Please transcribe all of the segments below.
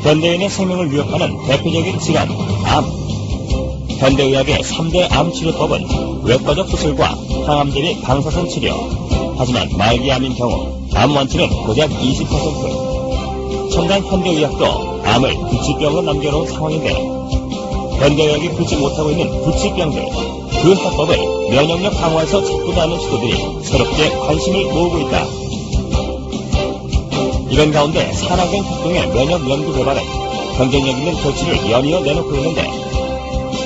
현대인의 생명을 위협하는 대표적인 질환, 암. 현대의학의 3대 암 치료법은 외과적 수술과 항암 대비 방사선 치료. 하지만 말기암인 경우 암 완치는 고작 20%. 첨단 현대의학도 암을 부치병으로 남겨놓은 상황인데 현대의학이 풀지 못하고 있는 부치병들, 그 해법을 면역력 강화에서 찾고자 하는 시도들이 새롭게 관심을 모으고 있다. 이런 가운데 산화경 활동의 면역 연구 개발은 경쟁력 있는 조치를 연이어 내놓고 있는데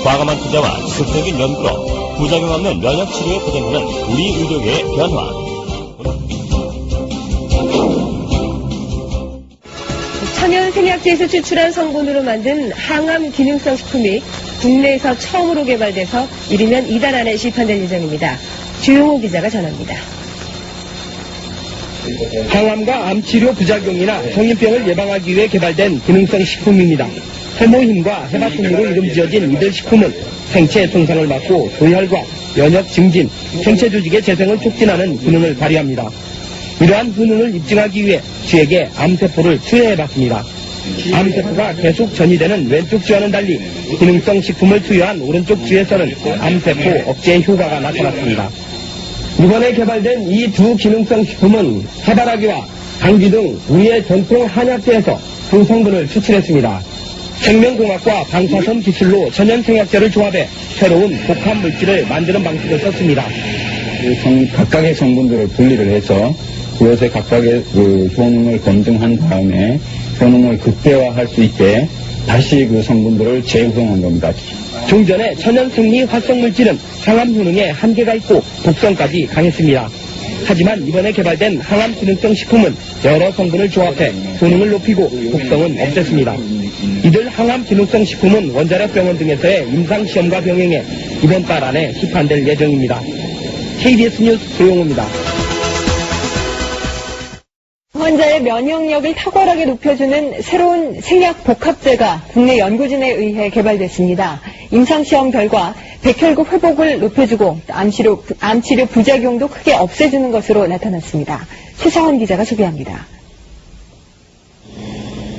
과감한 투자와 지속적인 연구로 부작용 없는 면역 치료에 도전하는 우리 의료계의 변화. 천연 생약제에서 추출한 성분으로 만든 항암 기능성 식품이 국내에서 처음으로 개발돼서 이르면 이달 안에 시판될 예정입니다. 주용호 기자가 전합니다. 항암과 암치료 부작용이나 성인병을 예방하기 위해 개발된 기능성 식품입니다. 해모힘과 해바통으로 이름 지어진 이들 식품은 생체 손상을 막고 조혈과 면역 증진, 생체 조직의 재생을 촉진하는 기능을 발휘합니다. 이러한 효능을 입증하기 위해 쥐에게 암세포를 투여해봤습니다. 암세포가 계속 전이되는 왼쪽 쥐와는 달리 기능성 식품을 투여한 오른쪽 쥐에서는 암세포 억제 효과가 나타났습니다. 이번에 개발된 이 두 기능성 식품은 해바라기와 당귀 등 우리의 전통 한약재에서 그 성분을 추출했습니다. 생명공학과 방사선 기술로 천연생약제를 조합해 새로운 복합 물질을 만드는 방식을 썼습니다. 각각의 성분들을 분리를 해서 그것의 각각의 효능을 검증한 다음에 효능을 극대화할 수 있게 다시 그 성분들을 재구성한 겁니다. 종전의 천연생리 활성물질은 항암 효능에 한계가 있고 독성까지 강했습니다. 하지만 이번에 개발된 항암 기능성 식품은 여러 성분을 조합해 효능을 높이고 독성은 없앴습니다. 이들 항암 기능성 식품은 원자력 병원 등에서의 임상시험과 병행해 이번 달 안에 시판될 예정입니다. KBS 뉴스 조용호입니다. 환자의 면역력을 탁월하게 높여주는 새로운 생약 복합제가 국내 연구진에 의해 개발됐습니다. 임상시험 결과 백혈구 회복을 높여주고 암치료 부작용도 크게 없애주는 것으로 나타났습니다. 최상원 기자가 소개합니다.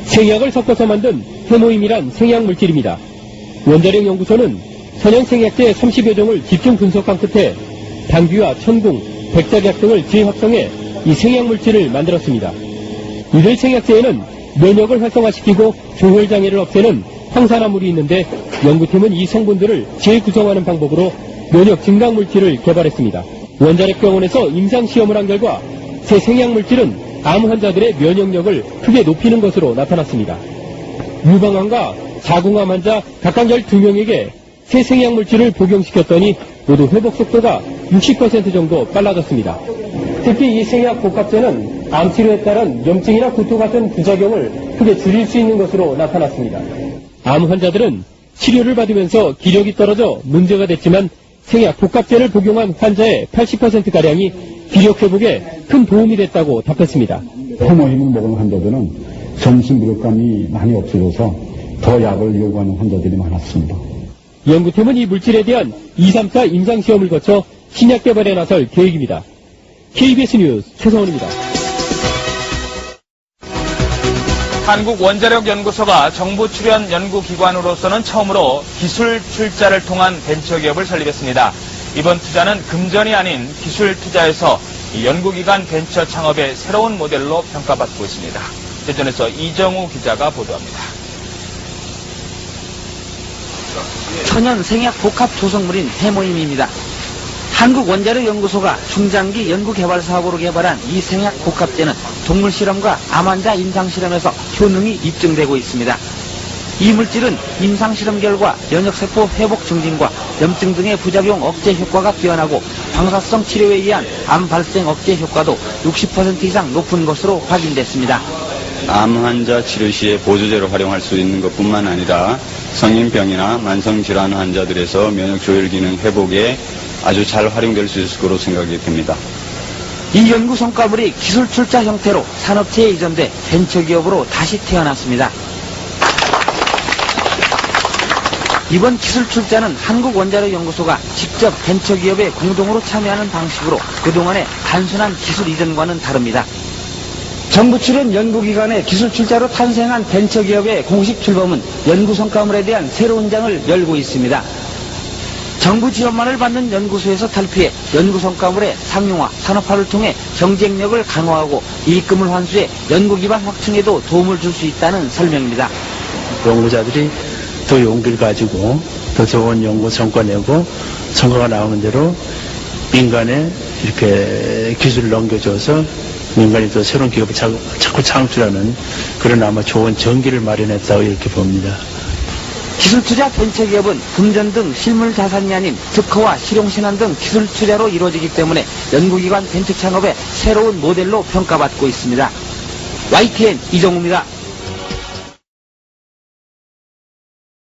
생약을 섞어서 만든 해모임이란 생약물질입니다. 원자력 연구소는 천연생약제 30여 종을 집중 분석한 끝에 당귀와 천궁, 백작약 등을 재합성해 이 생약물질을 만들었습니다. 이들 생약제에는 면역을 활성화시키고 조혈장애를 없애는 항산화물이 있는데 연구팀은 이 성분들을 재구성하는 방법으로 면역 증강물질을 개발했습니다. 원자력병원에서 임상시험을 한 결과 새 생약물질은 암 환자들의 면역력을 크게 높이는 것으로 나타났습니다. 유방암과 자궁암 환자 각각 12명에게 새 생약물질을 복용시켰더니 모두 회복 속도가 60% 정도 빨라졌습니다. 특히 이 생약 복합제는 암치료에 따른 염증이나 구토 같은 부작용을 크게 줄일 수 있는 것으로 나타났습니다. 암 환자들은 치료를 받으면서 기력이 떨어져 문제가 됐지만 생약 복합제를 복용한 환자의 80%가량이 기력 회복에 큰 도움이 됐다고 답했습니다. 해모임을 먹은 환자들은 전신 무력감이 많이 없어져서 더 약을 요구하는 환자들이 많았습니다. 연구팀은 이 물질에 대한 2, 3차 임상시험을 거쳐 신약 개발에 나설 계획입니다. KBS 뉴스 최성원입니다. 한국원자력연구소가 정부 출연 연구기관으로서는 처음으로 기술 출자를 통한 벤처기업을 설립했습니다. 이번 투자는 금전이 아닌 기술 투자에서 연구기관 벤처 창업의 새로운 모델로 평가받고 있습니다. 대전에서 이정우 기자가 보도합니다. 천연 생약 복합 조성물인 해모임입니다. 한국원자력연구소가 중장기 연구개발 사업으로 개발한 이 생약 복합제는 동물 실험과 암 환자 임상실험에서 효능이 입증되고 있습니다. 이 물질은 임상실험 결과 면역세포 회복 증진과 염증 등의 부작용 억제 효과가 뛰어나고 방사성 치료에 의한 암 발생 억제 효과도 60% 이상 높은 것으로 확인됐습니다. 암 환자 치료 시에 보조제로 활용할 수 있는 것뿐만 아니라 성인병이나 만성질환 환자들에서 면역 조절 기능 회복에 아주 잘 활용될 수 있을 거로 생각이 됩니다. 이 연구 성과물이 기술 출자 형태로 산업체에 이전돼 벤처기업으로 다시 태어났습니다. 이번 기술 출자는 한국원자력연구소가 직접 벤처기업에 공동으로 참여하는 방식으로 그동안의 단순한 기술 이전과는 다릅니다. 정부 출연 연구기관의 기술 출자로 탄생한 벤처기업의 공식 출범은 연구 성과물에 대한 새로운 장을 열고 있습니다. 정부 지원만을 받는 연구소에서 탈피해 연구 성과물의 상용화, 산업화를 통해 경쟁력을 강화하고 이익금을 환수해 연구 기반 확충에도 도움을 줄 수 있다는 설명입니다. 연구자들이 더 용기를 가지고 더 좋은 연구 성과 내고 성과가 나오는 대로 민간에 이렇게 기술을 넘겨줘서 민간이 또 새로운 기업을 자꾸 창출하는 그런 아마 좋은 전기를 마련했다고 이렇게 봅니다. 기술투자 벤처기업은 금전 등 실물 자산이 아닌 특허와 실용신안 등 기술 투자로 이루어지기 때문에 연구기관 벤처 창업의 새로운 모델로 평가받고 있습니다. YTN 이정우입니다.